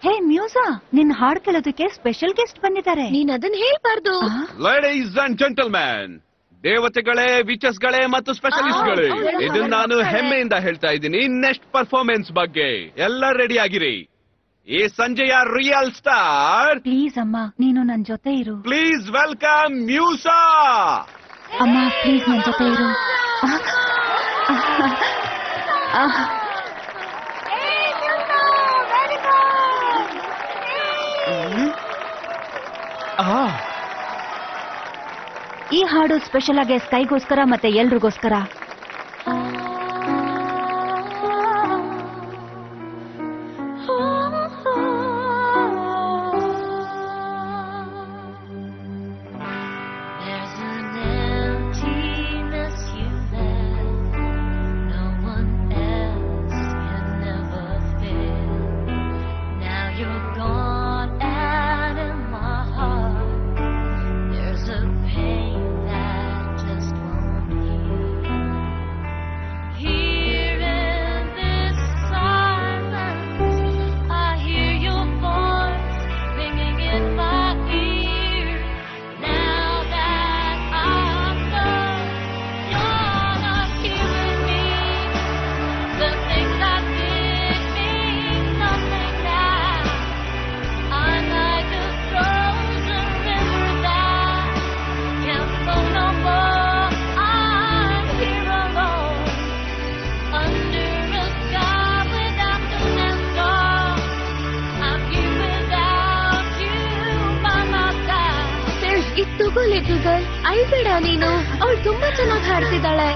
ಹೇ ಮ್ಯೂಸಾ, ನಿನ್ ಹಾಡ್ ಕೇಳೋದಕ್ಕೆ ಸ್ಪೆಷಲ್ ಗೆಸ್ಟ್ ಬಂದಿದ್ದಾರೆ. ನೀನ್ ಅದನ್ನ ಹೇಳ್ಬಾರ್ದು. ಲೇಡೀಸ್ ಅಂಡ್ ಜೆಂಟಲ್ಮ್ಯಾನ್, ದೇವತೆಗಳೇ, ವಿಚಸ್ಗಳೇ ಮತ್ತು ಸ್ಪೆಷಲಿಸ್ಟ್ಗಳೇ, ಇದನ್ನ ನಾನು ಹೆಮ್ಮೆಯಿಂದ ಹೇಳ್ತಾ ಇದ್ದೀನಿ. ನೆಕ್ಸ್ಟ್ ಪರ್ಫಾರ್ಮೆನ್ಸ್ ಬಗ್ಗೆ ಎಲ್ಲ ರೆಡಿ ಆಗಿರಿ. ಈ ಸಂಜೆಯ ರಿಯಲ್ ಸ್ಟಾರ್. ಪ್ಲೀಸ್ ಅಮ್ಮ, ನೀನು ನನ್ ಜೊತೆ ಇರು. ಪ್ಲೀಸ್ ವೆಲ್ಕಮ್ ಮ್ಯೂಸಾ. ಅಮ್ಮ ಪ್ಲೀಸ್ ನನ್ ಜೊತೆ ಇರು. ಈ ಹಾಡು ಸ್ಪೆಷಲ್ ಆಗಿ ಸ್ಕೈಗೋಸ್ಕರ ಮತ್ತೆ ಎಲ್ರಿಗೋಸ್ಕರ. ಇತ್ತುಗೋ ಲಿಟಲ್ ಗರ್ಲ್, ಅಳ್ಬೇಡ ನೀನು, ಅವಳು ತುಂಬಾ ಚೆನ್ನಾಗಿ ಹಾಡ್ತಿದ್ದಾಳೆ.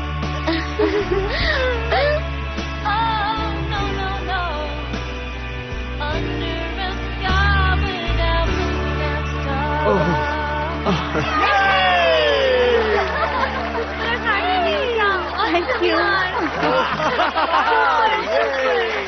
Thank you.